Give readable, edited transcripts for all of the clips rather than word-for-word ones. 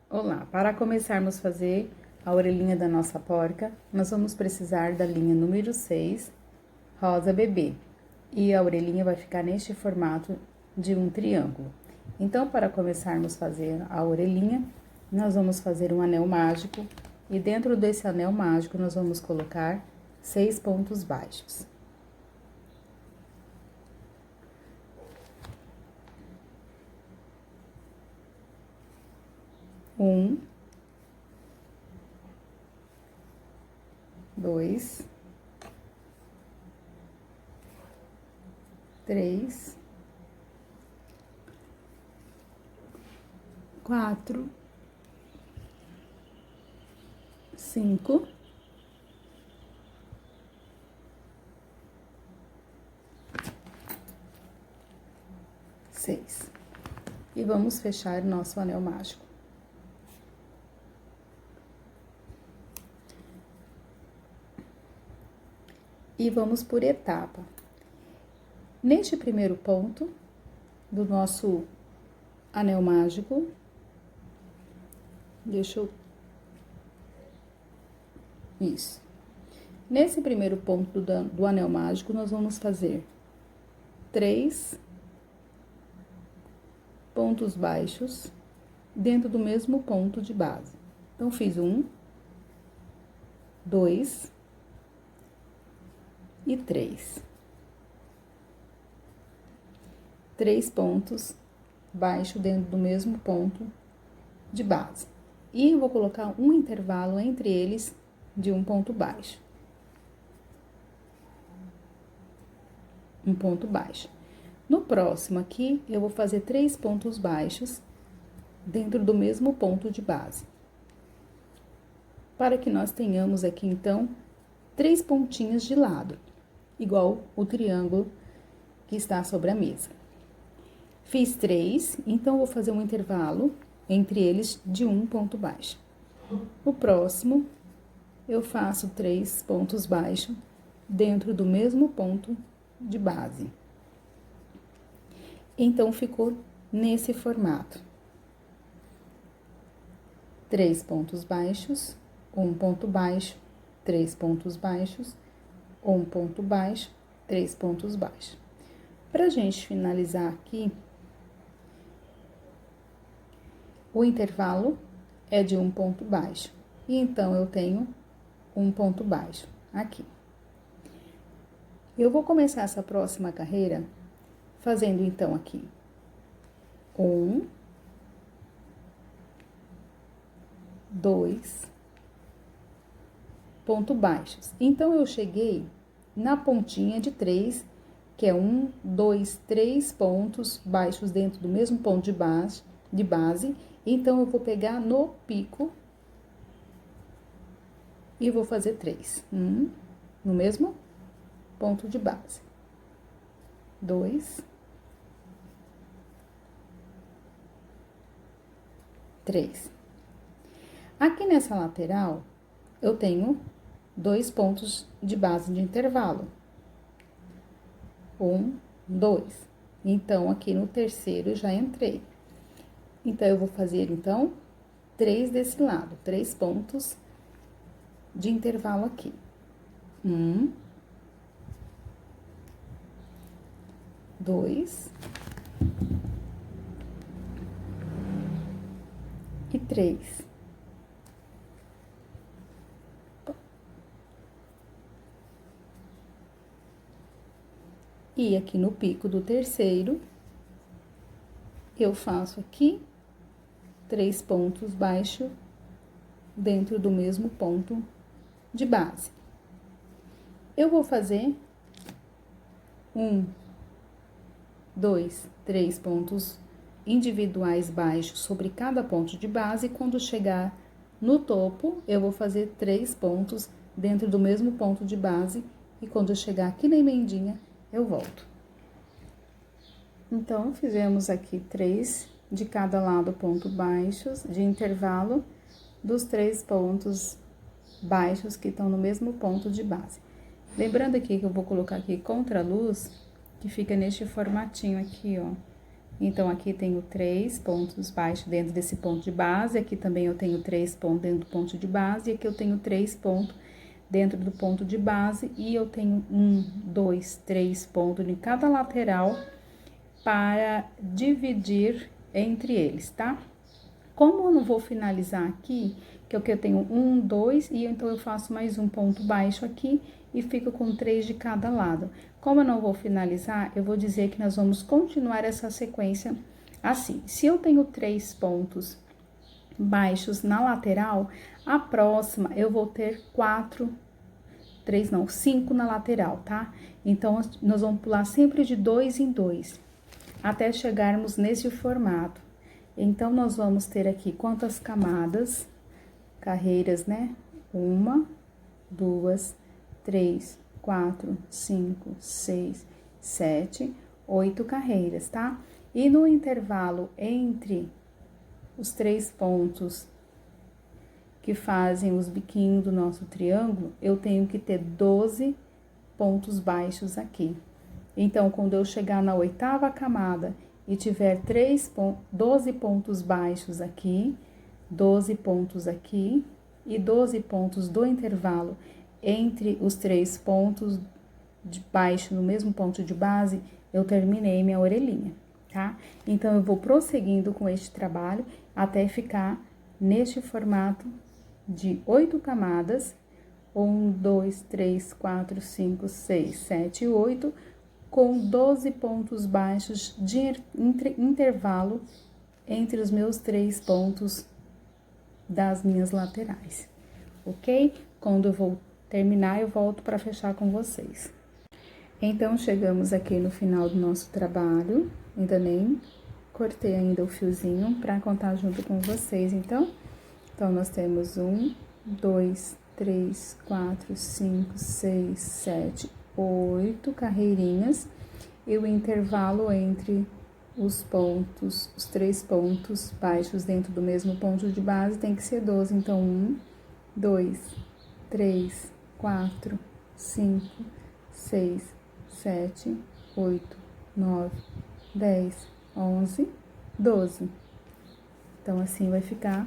Olá, para começarmos a fazer a orelhinha da nossa porca, nós vamos precisar da linha número 6, rosa bebê. E a orelhinha vai ficar neste formato de um triângulo. Então, para começarmos a fazer a orelhinha, nós vamos fazer um anel mágico. E dentro desse anel mágico, nós vamos colocar 6 pontos baixos. Um, dois, três, quatro, cinco, seis. E vamos fechar nosso anel mágico. E vamos por etapa. Neste primeiro ponto do nosso anel mágico, Isso. Nesse primeiro ponto do anel mágico, nós vamos fazer 3 pontos baixos dentro do mesmo ponto de base. Então, fiz 1, 2 e 3. 3 pontos baixos dentro do mesmo ponto de base. E eu vou colocar um intervalo entre eles de um ponto baixo. Um ponto baixo. No próximo aqui, eu vou fazer 3 pontos baixos dentro do mesmo ponto de base. Para que nós tenhamos aqui, então, 3 pontinhos de lado, igual o triângulo que está sobre a mesa. Fiz 3, então, vou fazer um intervalo entre eles de um ponto baixo. O próximo, eu faço 3 pontos baixos dentro do mesmo ponto de base. Então, ficou nesse formato. 3 pontos baixos, um ponto baixo, 3 pontos baixos, um ponto baixo, 3 pontos baixos. Pra gente finalizar aqui, o intervalo é de um ponto baixo. E então, eu tenho um ponto baixo aqui. Eu vou começar essa próxima carreira fazendo, então, aqui 1, 2 pontos baixos. Então, eu cheguei na pontinha de 3, que é 1, 2, 3 pontos baixos dentro do mesmo ponto de base. Então, eu vou pegar no pico e vou fazer 3. No mesmo ponto de base. 2, 3. Aqui nessa lateral, eu tenho 2 pontos de base de intervalo. 1, 2. Então, aqui no terceiro, eu já entrei. Então, eu vou fazer, então, 3 desse lado, 3 pontos de intervalo aqui. 1, 2 e 3. E aqui no pico do terceiro, eu faço aqui 3 pontos baixos dentro do mesmo ponto de base. Eu vou fazer 1, 2, 3 pontos individuais baixos sobre cada ponto de base. E quando chegar no topo, eu vou fazer 3 pontos dentro do mesmo ponto de base. E quando eu chegar aqui na emendinha, eu volto. Então, fizemos aqui 3 de cada lado ponto baixos de intervalo dos 3 pontos baixos que estão no mesmo ponto de base. Lembrando aqui que eu vou colocar aqui contra a luz, que fica neste formatinho aqui, ó. Então, aqui tenho 3 pontos baixos dentro desse ponto de base, aqui também eu tenho 3 pontos dentro do ponto de base, e aqui eu tenho 3 pontos dentro do ponto de base, e eu tenho 1, 2, 3 pontos em cada lateral para dividir entre eles, tá? Como eu não vou finalizar aqui, que eu tenho 1, 2, e então eu faço mais um ponto baixo aqui e fico com 3 de cada lado. Como eu não vou finalizar, eu vou dizer que nós vamos continuar essa sequência assim. Se eu tenho 3 pontos baixos na lateral, a próxima eu vou ter 5 na lateral, tá? Então, nós vamos pular sempre de 2 em 2, até chegarmos nesse formato. Então, nós vamos ter aqui quantas camadas, carreiras, né? 1, 2, 3, 4, 5, 6, 7, 8 carreiras, tá? E no intervalo entre os 3 pontos que fazem os biquinhos do nosso triângulo, eu tenho que ter 12 pontos baixos aqui. Então, quando eu chegar na 8ª camada e tiver 12 pontos baixos aqui, 12 pontos aqui e 12 pontos do intervalo entre os 3 pontos de baixo no mesmo ponto de base, eu terminei minha orelhinha, tá? Então, eu vou prosseguindo com este trabalho até ficar neste formato de 8 camadas, 1, 2, 3, 4, 5, 6, 7, 8, com 12 pontos baixos de intervalo entre os meus 3 pontos das minhas laterais, ok? Quando eu vou terminar, eu volto para fechar com vocês. Então, chegamos aqui no final do nosso trabalho, ainda nem cortei ainda o fiozinho para contar junto com vocês, então, nós temos 1, 2, 3, 4, 5, 6, 7, 8 carreirinhas, e o intervalo entre os pontos, os 3 pontos baixos dentro do mesmo ponto de base tem que ser 12, então 1, 2, 3, 4, 5, 6, 7, 8, 9, 10, 11, 12. Então, assim vai ficar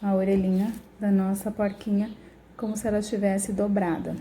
a orelhinha da nossa porquinha, como se ela estivesse dobrada.